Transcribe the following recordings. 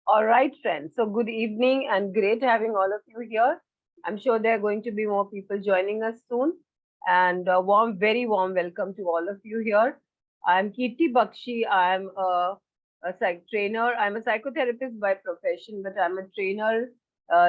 All right, friends. So, good evening and great having all of you here. I'm sure there are going to be more people joining us soon. And a warm, very warm welcome to all of you here. I'm Kirti Bakshi. I'm a psych trainer. I'm a psychotherapist by profession, but I'm a trainer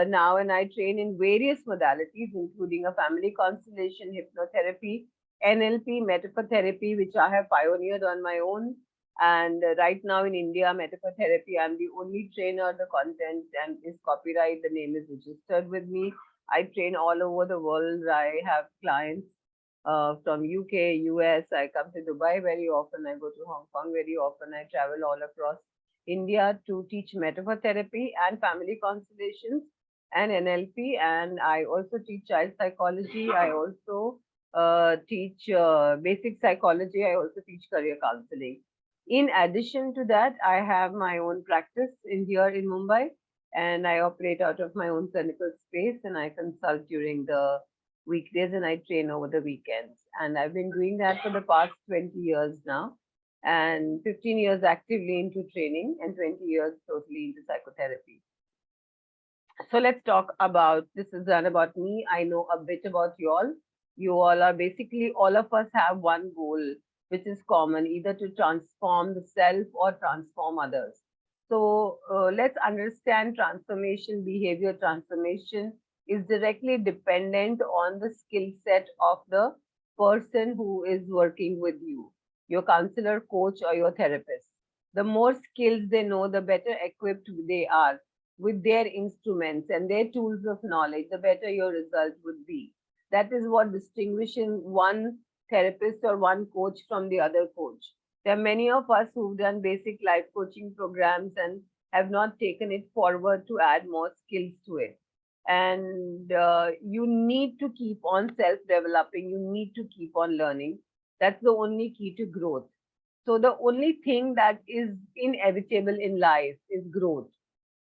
now, and I train in various modalities, including a family constellation, hypnotherapy, NLP, metaphor therapy, which I have pioneered on my own, and right now in India, metaphor therapy, I'm the only trainer. The content and is copyright. The name is registered with me. I train all over the world. I have clients from UK, US. I come to Dubai very often. I go to Hong Kong very often. I travel all across India to teach metaphor therapy and family constellations and NLP. And I also teach child psychology. I also teach basic psychology. I also teach career counseling. In addition to that, I have my own practice in here in Mumbai, and I operate out of my own clinical space, and I consult during the weekdays and I train over the weekends. And I've been doing that for the past 20 years now, and 15 years actively into training and 20 years totally into psychotherapy. So let's talk about this is done about me. I know a bit about you all. You all are basically all of us have one goal, which is common, either to transform the self or transform others. So let's understand transformation, behavior transformation is directly dependent on the skill set of the person who is working with you, your counselor, coach, or your therapist. The more skills they know, the better equipped they are with their instruments and their tools of knowledge, the better your result would be. That is what distinguishing one therapist or one coach from the other coach. There are many of us who've done basic life coaching programs and have not taken it forward to add more skills to it. And you need to keep on self developing, you need to keep on learning. That's the only key to growth. So, the only thing that is inevitable in life is growth,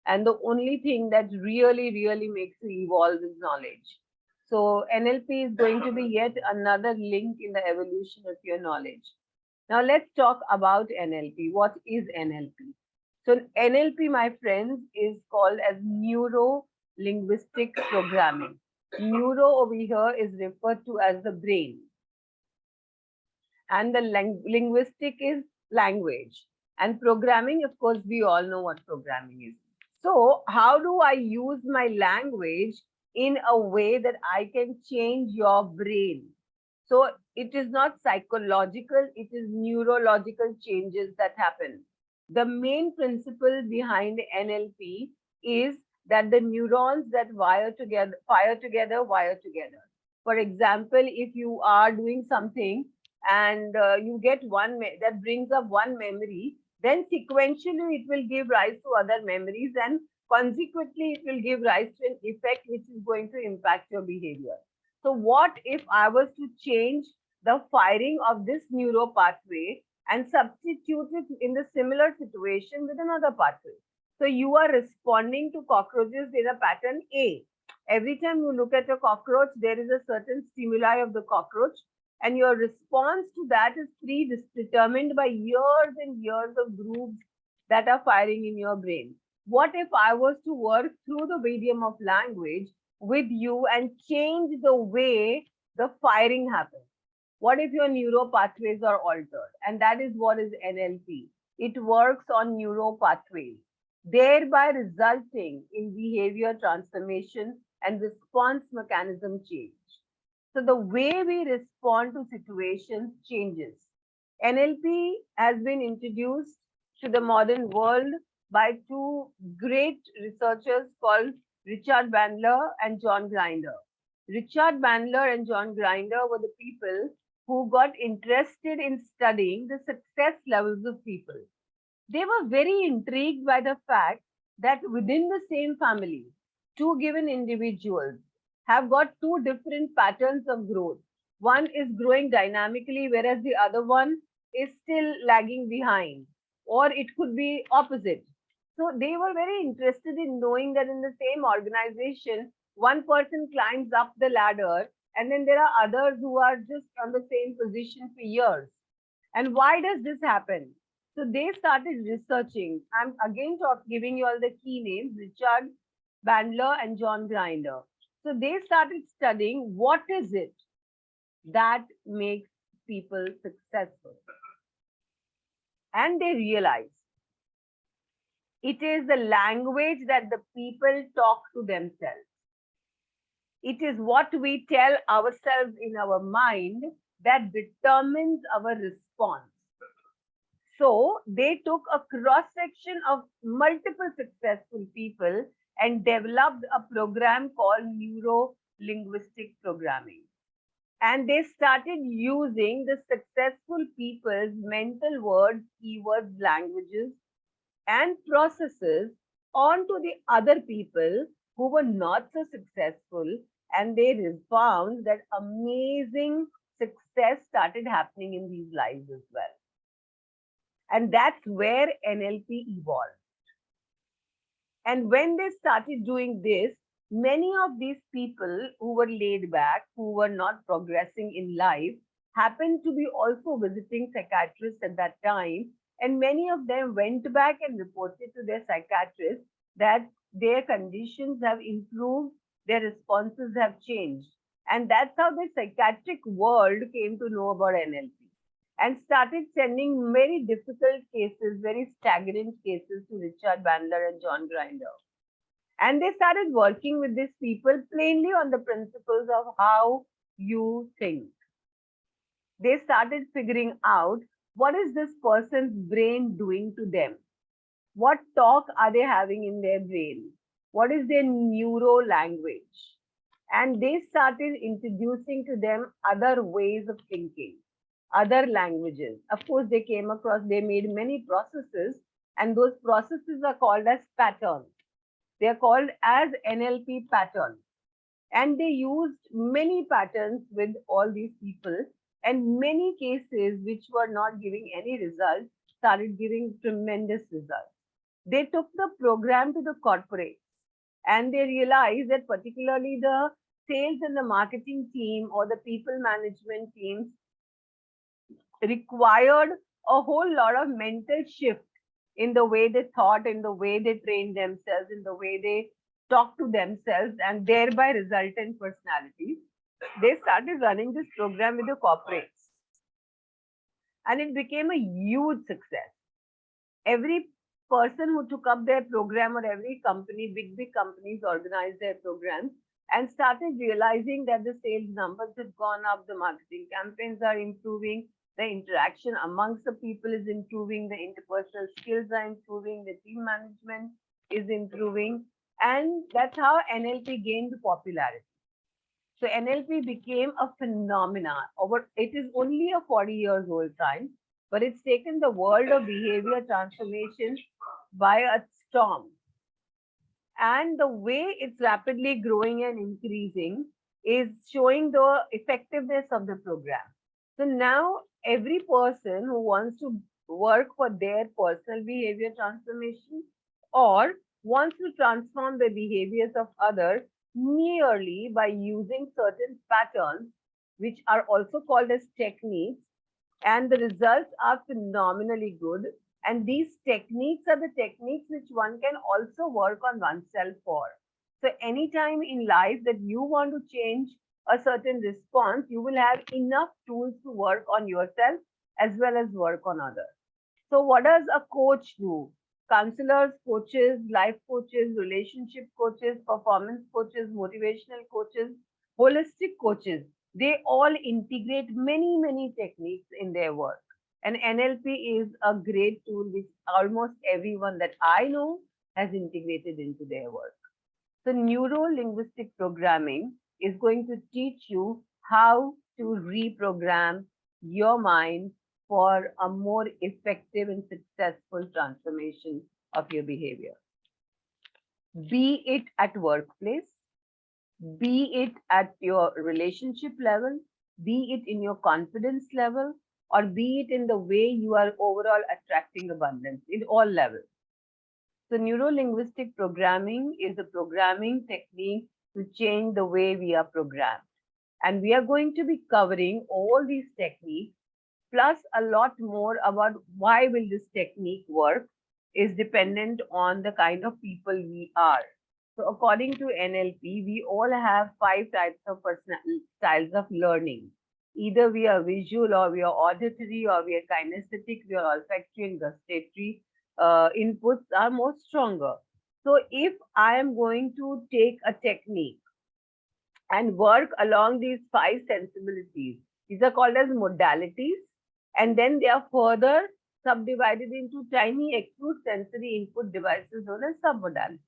and the only thing that really makes you evolve is knowledge. So NLP is going to be yet another link in the evolution of your knowledge. Now let's talk about NLP. What is NLP? So NLP, my friends, is called as neuro linguistic programming. Neuro over here is referred to as the brain, and the linguistic is language, and programming, of course, we all know what programming is. So how do I use my language in a way that I can change your brain? So it is not psychological, it is neurological changes that happen. The main principle behind NLP is that the neurons that wire together. For example, if you are doing something and you get that brings up one memory, then sequentially it will give rise to other memories, and consequently it will give rise to an effect which is going to impact your behavior. So what if I was to change the firing of this neuro pathway and substitute it in the similar situation with another pathway? So you are responding to cockroaches in a pattern A. Every time you look at a cockroach, there is a certain stimuli of the cockroach, and your response to that is predetermined by years and years of grooves that are firing in your brain. What if I was to work through the medium of language with you and change the way the firing happens? What if your neuro pathways are altered? And that is what is NLP. It works on neuro pathways, thereby resulting in behavior transformation and response mechanism change. So the way we respond to situations changes. NLP has been introduced to the modern world by two great researchers called Richard Bandler and John Grinder. Richard Bandler and John Grinder were the people who got interested in studying the success levels of people. They were very intrigued by the fact that within the same family, two given individuals have got two different patterns of growth. One is growing dynamically, whereas the other one is still lagging behind, or it could be opposite. So they were very interested in knowing that in the same organization, one person climbs up the ladder, and then there are others who are just on the same position for years. And why does this happen? So they started researching. I'm again giving you all the key names, Richard Bandler and John Grinder. So they started studying what is it that makes people successful. And they realized it is the language that the people talk to themselves. It is what we tell ourselves in our mind that determines our response. So they took a cross section of multiple successful people and developed a program called neuro linguistic programming. And they started using the successful people's mental words, keywords, languages, and processes onto the other people who were not so successful. And they found that amazing success started happening in these lives as well. And that's where NLP evolved. And when they started doing this, many of these people who were laid back, who were not progressing in life, happened to be also visiting psychiatrists at that time. And many of them went back and reported to their psychiatrist that their conditions have improved, their responses have changed. And that's how the psychiatric world came to know about NLP and started sending very difficult cases, very stagnant cases to Richard Bandler and John Grinder. And they started working with these people plainly on the principles of how you think. They started figuring out what is this person's brain doing to them? What talk are they having in their brain? What is their neuro language? And they started introducing to them other ways of thinking, other languages. Of course, they came across, they made many processes, and those processes are called as patterns. They are called as NLP patterns. And they used many patterns with all these people, and many cases which were not giving any results started giving tremendous results. They took the program to the corporates and they realized that particularly the sales and the marketing team or the people management teams required a whole lot of mental shift in the way they thought, in the way they trained themselves, in the way they talk to themselves, and thereby resultant personalities. They started running this program with the corporates, and it became a huge success. Every person who took up their program, or every company, big companies organized their programs and started realizing that the sales numbers have gone up, the marketing campaigns are improving, the interaction amongst the people is improving, the interpersonal skills are improving, the team management is improving, and that's how NLP gained popularity. So NLP became a phenomenon. It is only a 40 years old time, but it's taken the world of behavior transformation by a storm. And the way it's rapidly growing and increasing is showing the effectiveness of the program. So now every person who wants to work for their personal behavior transformation or wants to transform the behaviors of others merely by using certain patterns, which are also called as techniques, and the results are phenomenally good. And these techniques are the techniques which one can also work on oneself for. So anytime in life that you want to change a certain response, you will have enough tools to work on yourself as well as work on others. So what does a coach do? Counselors, coaches, life coaches, relationship coaches, performance coaches, motivational coaches, holistic coaches, they all integrate many techniques in their work. And NLP is a great tool which almost everyone that I know has integrated into their work. So neuro-linguistic programming is going to teach you how to reprogram your mind for a more effective and successful transformation of your behavior. Be it at workplace, be it at your relationship level, be it in your confidence level, or be it in the way you are overall attracting abundance in all levels. So neuro-linguistic programming is a programming technique to change the way we are programmed. And we are going to be covering all these techniques plus a lot more about why will this technique work is dependent on the kind of people we are. So according to NLP, we all have five types of personal styles of learning. Either we are visual, or we are auditory, or we are kinesthetic, we are olfactory and gustatory. Inputs are more stronger. So if I am going to take a technique and work along these five sensibilities, these are called as modalities, and then they are further subdivided into tiny acute sensory input devices known as submodalities.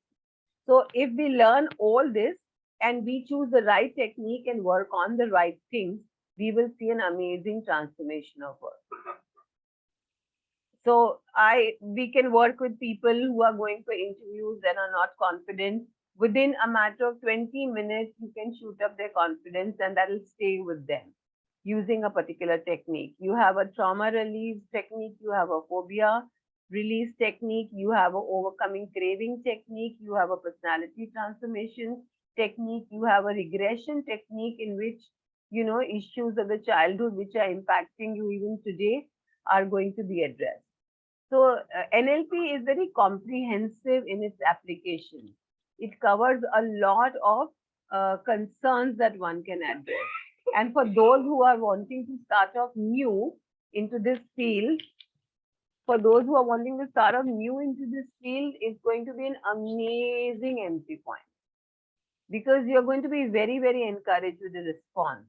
So if we learn all this and we choose the right technique and work on the right things, we will see an amazing transformation of work. So we can work with people who are going for interviews and are not confident. Within a matter of 20 minutes, you can shoot up their confidence, and that will stay with them using a particular technique. You have a trauma release technique, you have a phobia release technique, you have a overcoming craving technique, you have a personality transformation technique, you have a regression technique in which issues of the childhood which are impacting you even today are going to be addressed. So NLP is very comprehensive in its application. It covers a lot of concerns that one can address. And for those who are wanting to start off new into this field, it's going to be an amazing entry point, because you're going to be very, very encouraged with the response.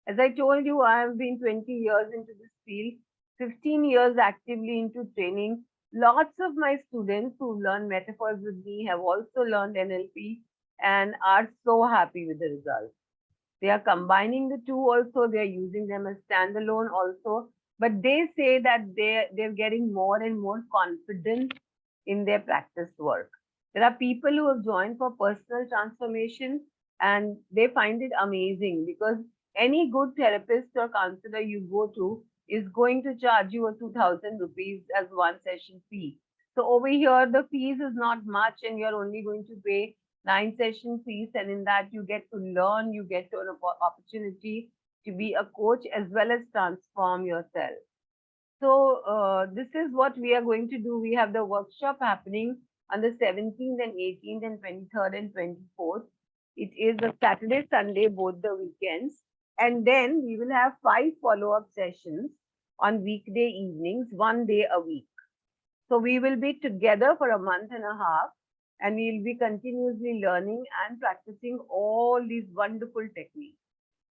As I told you, I have been 20 years into this field, 15 years actively into training. Lots of my students who learn metaphors with me have also learned NLP and are so happy with the results. They are combining the two also, they are using them as standalone also, but they say that they're getting more and more confident in their practice work. There are people who have joined for personal transformation and they find it amazing, because any good therapist or counselor you go to is going to charge you a 2,000 rupees as one session fee. So over here, the fees is not much, and you're only going to pay 9 session fees, and in that you get to learn, you get to an opportunity to be a coach as well as transform yourself. So this is what we are going to do. We have the workshop happening on the 17th and 18th and 23rd and 24th. It is a Saturday, Sunday, both the weekends. And then we will have 5 follow-up sessions on weekday evenings, 1 day a week. So we will be together for a month and a half, and we'll be continuously learning and practicing all these wonderful techniques.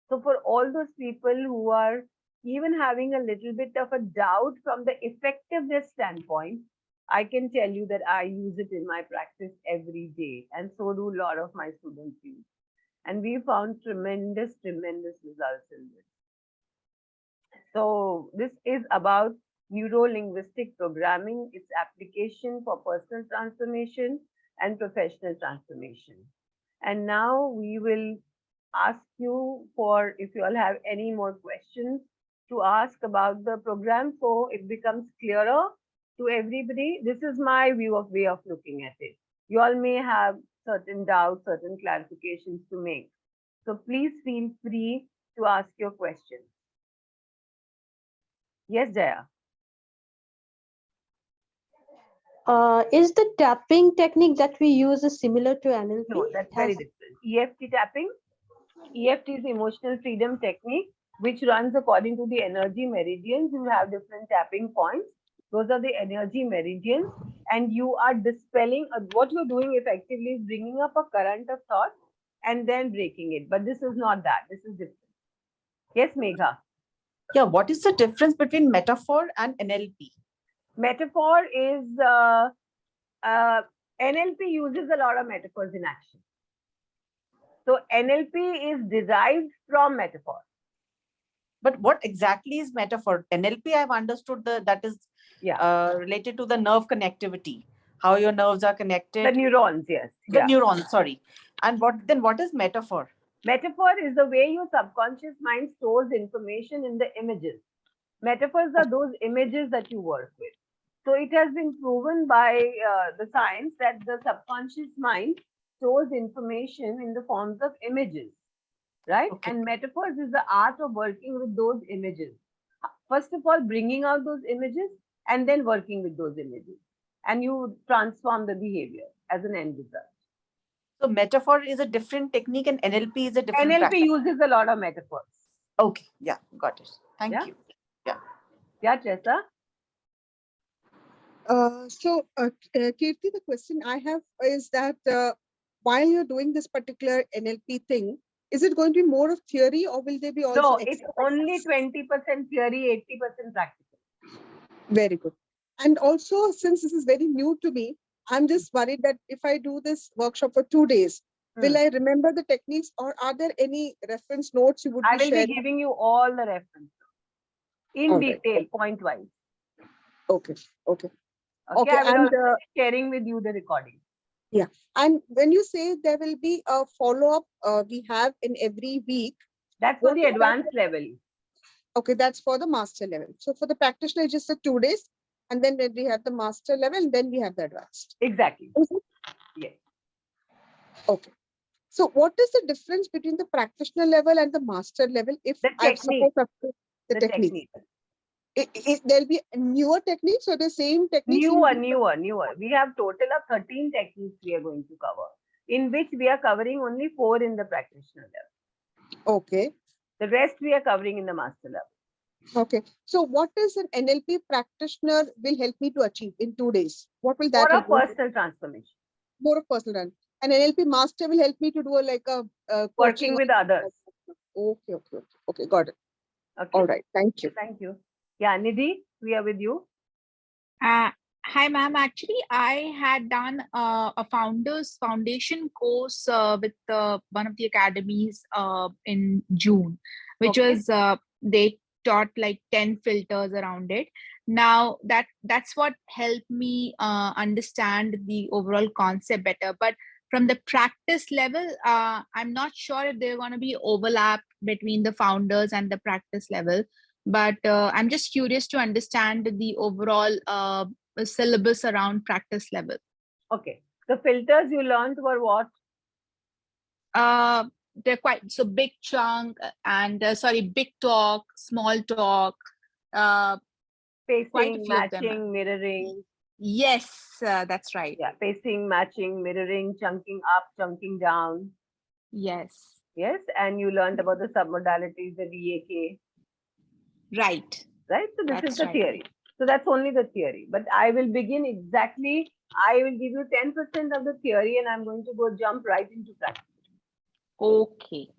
So for all those people who are even having a little bit of a doubt from the effectiveness standpoint, I can tell you that I use it in my practice every day, and so do a lot of my students use. And we found tremendous, tremendous results in this. So this is about neuro-linguistic programming, its application for personal transformation and professional transformation. And now we will ask you for, if you all have any more questions, to ask about the program so it becomes clearer to everybody. This is my way of looking at it. You all may have certain doubts, certain clarifications to make. So please feel free to ask your questions. Yes, Jaya. Is the tapping technique that we use is similar to NLP? No, that's very different. EFT tapping. EFT is emotional freedom technique, which runs according to the energy meridians. You have different tapping points. Those are the energy meridians, and you are dispelling. What you're doing effectively is bringing up a current of thought and then breaking it. But this is not that. This is different. Yes, Megha. Yeah, what is the difference between metaphor and NLP? Metaphor is NLP uses a lot of metaphors in action. So NLP is derived from metaphor. But what exactly is metaphor? NLP, I've understood that is related to the nerve connectivity, how your nerves are connected. The neurons, yes. The neurons, sorry. And what is metaphor? Metaphor is the way your subconscious mind stores information in the images. Metaphors are those images that you work with. So it has been proven by the science that the subconscious mind stores information in the forms of images, right? Okay. And metaphors is the art of working with those images. first of all, bringing out those images and then working with those images. And you transform the behavior as an end result. So metaphor is a different technique and NLP is a different NLP practice. uses a lot of metaphors. Okay, yeah, got it. Thank Yeah? you. Yeah. Yeah, Tressa? Kirti, the question I have is that while you're doing this particular NLP thing, is it going to be more of theory or will there be also No, it's exercises? only 20% theory, 80% practical. Very good. And also, since this is very new to me, I'm just worried that if I do this workshop for 2 days, will I remember the techniques or are there any reference notes you would I be will be sharing? giving you all the references in All right. detail, point-wise. Okay. Okay. Okay, I will And also be sharing with you the recording. yeah. And when you say there will be a follow-up we have in every week. That's for what the is that? advanced level. Okay, that's for the master level. So for the practitioner, it's just the 2 days. And then we have the master level and then we have the advanced. Exactly. Is it? Yes. Okay. So what is the difference between the practitioner level and the master level? If The I technique. suppose the technique. technique. There'll be newer techniques or the same techniques? Newer. We have total of 13 techniques we are going to cover, in which we are covering only 4 in the practitioner level. Okay. The rest we are covering in the master level. Okay. So what is an NLP practitioner will help me to achieve in 2 days? What will that For a help me? personal transformation. More of personal run. And NLP master will help me to do Working with others. Okay, got it. Okay. All right, thank you. Thank you. Yeah, Nidhi, we are with you. Hi, ma'am. Actually, I had done a founders foundation course with one of the academies in June, which was they taught like 10 filters around it. Now that's what helped me understand the overall concept better. But from the practice level, I'm not sure if there's going to be overlap between the founders and the practice level. But I'm just curious to understand the overall syllabus around practice level. Okay. The filters you learned were what? They're quite so big chunk and big talk, small talk, pacing, matching, mirroring. Yes, that's right. Yeah, pacing, matching, mirroring, chunking up, chunking down. Yes. Yes, and you learned about the submodalities, the VAK. Right. Right. So this is the theory. So that's only the theory. But I will begin exactly. I will give you 10% of the theory, and I'm going to go jump right into practice. Okay.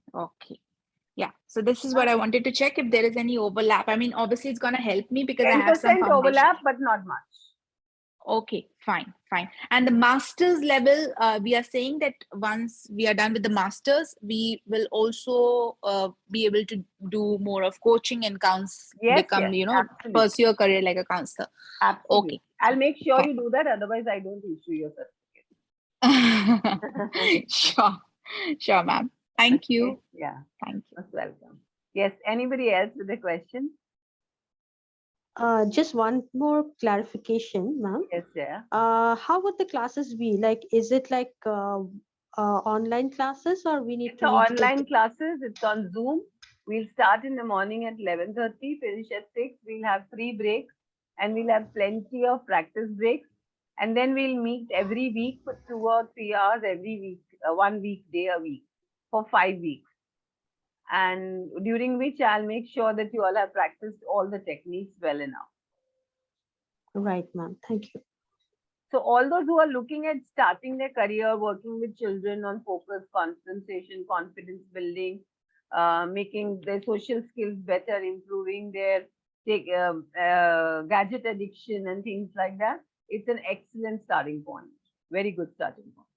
Yeah. So this is what I wanted to check if there is any overlap. I mean, obviously it's going to help me because I have some 10% overlap, but not much. Okay, fine. And the master's level, we are saying that once we are done with the master's, we will also be able to do more of coaching and pursue a career like a counselor. Absolutely. Okay. I'll make sure you do that. Otherwise, I don't issue your certificate. Sure, ma'am. Thank you. Okay. Yeah. Thank you. Most welcome. Yes. Anybody else with a question? Just one more clarification, ma'am. Yes, yeah. How would the classes be? Like, is it like online classes or we need it's to online classes? It's on Zoom. We'll start in the morning at 11:30, finish at 6. We'll have 3 breaks and we'll have plenty of practice breaks. And then we'll meet every week for 2 or 3 hours every week, 1 weekday a week for 5 weeks. And during which I'll make sure that you all have practiced all the techniques well enough. Right, ma'am. Thank you. So all those who are looking at starting their career, working with children on focus, concentration, confidence building, making their social skills better, improving their gadget addiction and things like that, it's an excellent starting point. Very good starting point.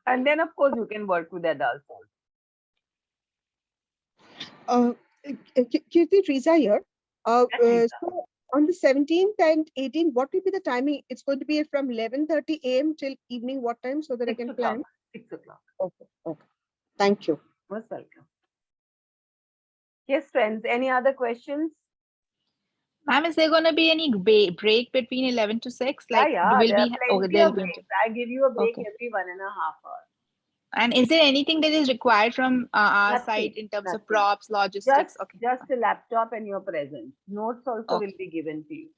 And then, of course, you can work with adults also. Kirti, Riza here. So on the 17th and 18th, what will be the timing? It's going to be from 11:30 a.m. till evening. What time so that I can plan? 6 o'clock. Okay. Thank you. Most welcome. Yes, friends. Any other questions? Ma'am, is there going to be any break between 11 to 6? Like, There are plenty of breaks. I give you a break every 1.5 hours. And is there anything that is required from our Nothing, side in terms of nothing. props, logistics? Okay. Just a laptop and your presence. Notes also will Okay. be given to you.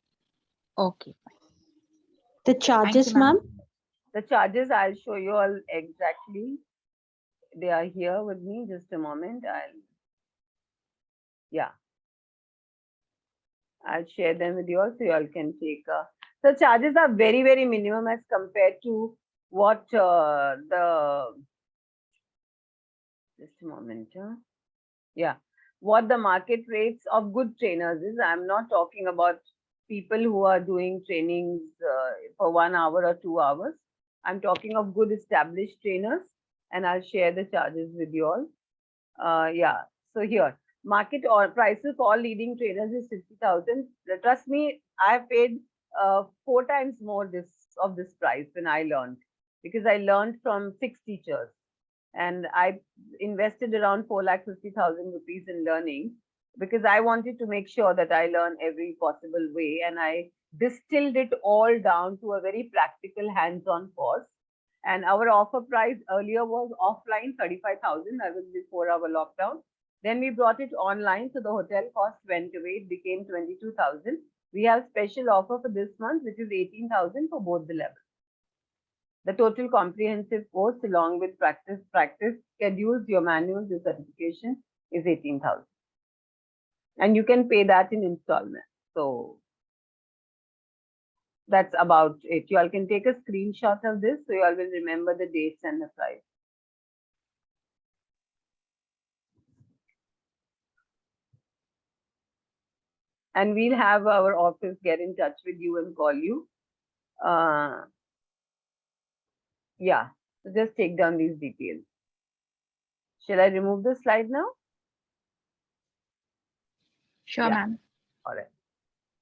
Okay. The Thank charges, you, ma'am. ma'am? The charges, I'll show you all exactly. They are here with me. Just a moment. I'll share them with you all so you all can take. The charges are very, very minimum as compared to what just a moment. Yeah, what the market rates of good trainers is. I'm not talking about people who are doing trainings for 1 hour or 2 hours. I'm talking of good established trainers, and I'll share the charges with you all. Yeah, so here, market or prices for all leading trainers is 50,000. Trust me, I've paid 4 times more this price when I learned, because I learned from 6 teachers, and I invested around 4,50,000 rupees in learning, because I wanted to make sure that I learn every possible way, and I distilled it all down to a very practical hands-on course. And our offer price earlier was offline 35,000. That was before our lockdown. Then we brought it online, so the hotel cost went away. It became 22,000. We have special offer for this month, which is 18,000 for both the levels. The total comprehensive course, along with practice schedules, your manuals, your certification, is 18,000. And you can pay that in installments. So that's about it. You all can take a screenshot of this, so you all will remember the dates and the price. And we'll have our office get in touch with you and call you. Yeah, so just take down these details. Shall I remove the slide now? Sure, Yeah. ma'am. All right.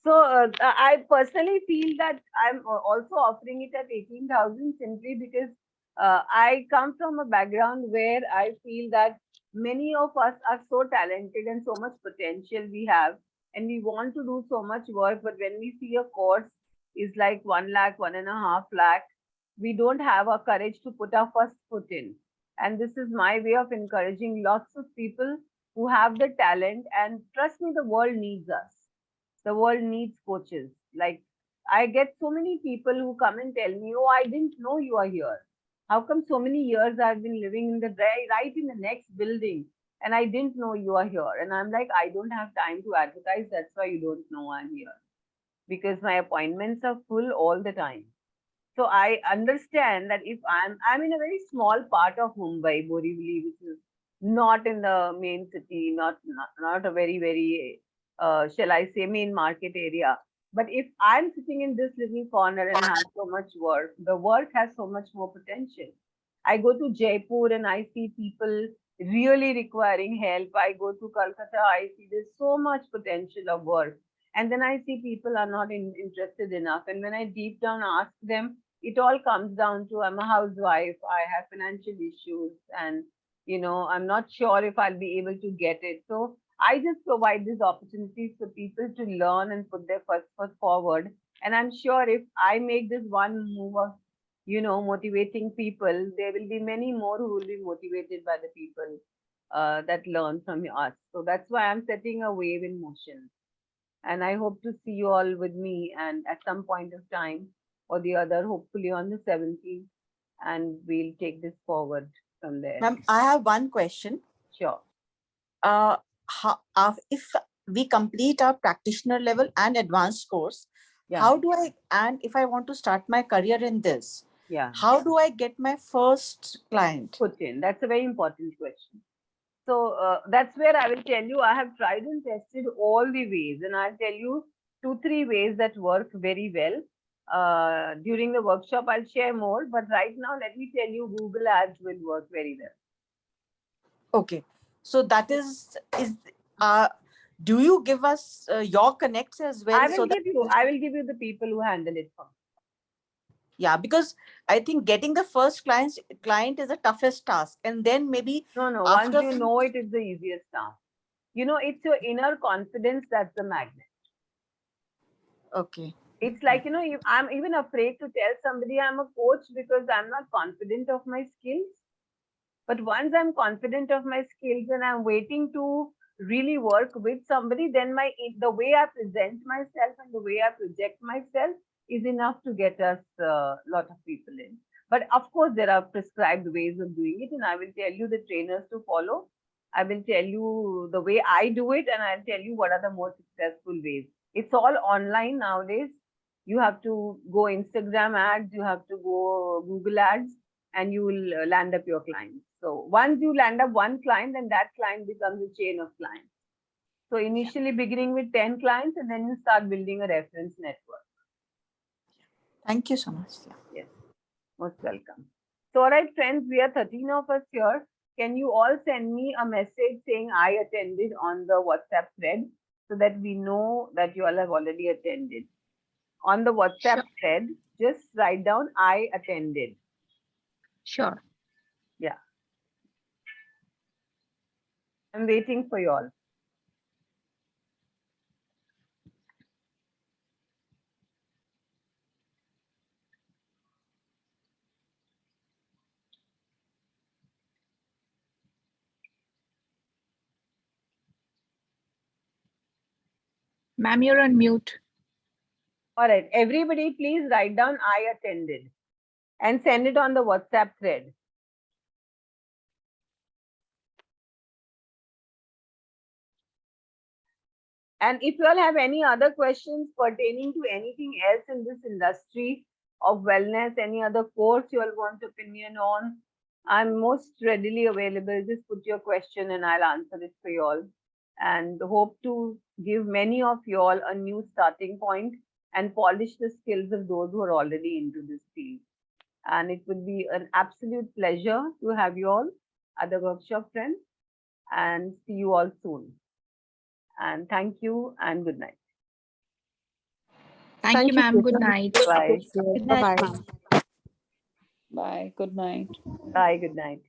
So I personally feel that I'm also offering it at 18,000 simply because I come from a background where I feel that many of us are so talented and so much potential we have, and we want to do so much work. But when we see a course is like 1 lakh, 1.5 lakh, we don't have a courage to put our first foot in. And this is my way of encouraging lots of people who have the talent. And trust me, the world needs us. The world needs coaches. Like, I get so many people who come and tell me, oh, I didn't know you are here. How come so many years I've been living in the right in the next building and I didn't know you are here? And I'm like, I don't have time to advertise. That's why you don't know I'm here, because my appointments are full all the time. So I understand that if I'm in a very small part of Mumbai, Borivali, which is not in the main city, not a very shall I say main market area. But if I'm sitting in this little corner and have so much work, the work has so much more potential. I go to Jaipur and I see people really requiring help. I go to Calcutta, I see there's so much potential of work. And then I see people are not interested enough. And when I deep down ask them, it all comes down to I'm a housewife, I have financial issues, and I'm not sure if I'll be able to get it. So I just provide these opportunities for people to learn and put their first foot forward. And I'm sure if I make this one move of motivating people, there will be many more who will be motivated by the people that learn from us. So that's why I'm setting a wave in motion. And I hope to see you all with me and at some point of time or the other, hopefully on the 17th, and we'll take this forward from there. Ma'am, I have one question. Sure. If we complete our practitioner level and advanced course, Yeah. how do I, and if I want to start my career in this, Yeah. how do I get my first client? Put in. That's a very important question. So that's where I will tell you, I have tried and tested all the ways, and I'll tell you 2-3 ways that work very well. During the workshop, I'll share more, but right now, let me tell you, Google Ads will work very well. Okay. So that is do you give us your connects as well? I will give you the people who handle it for me. Yeah, because I think getting the first client is the toughest task. And then maybe No, once you know it, it's the easiest task. It's your inner confidence that's the magnet. Okay. It's like, I'm even afraid to tell somebody I'm a coach because I'm not confident of my skills. But once I'm confident of my skills and I'm waiting to really work with somebody, then the way I present myself and the way I project myself is enough to get us a lot of people in. But of course, there are prescribed ways of doing it, and I will tell you the trainers to follow. I will tell you the way I do it, and I'll tell you what are the most successful ways. It's all online nowadays. You have to go Instagram ads, you have to go Google ads, and you will land up your clients. So once you land up one client, then that client becomes a chain of clients. So initially beginning with 10 clients, and then you start building a reference network. Thank you so much. Yeah. Yes, most welcome. So all right, friends, we are 13 of us here. Can you all send me a message saying I attended on the WhatsApp thread so that we know that you all have already attended? On the WhatsApp thread, just write down I attended. Sure. Yeah. I'm waiting for you all. Ma'am, you're on mute. All right, everybody please write down I attended and send it on the WhatsApp thread. And if you all have any other questions pertaining to anything else in this industry of wellness, any other course you all want opinion on, I'm most readily available. Just put your question and I'll answer it for you all. And hope to give many of you all a new starting point and polish the skills of those who are already into this field. And it would be an absolute pleasure to have you all at the workshop, friends, and see you all soon. And thank you and good night. Thank you, ma'am. Good night. Bye. Good night, ma'am. Bye. Good night. Bye. Good night.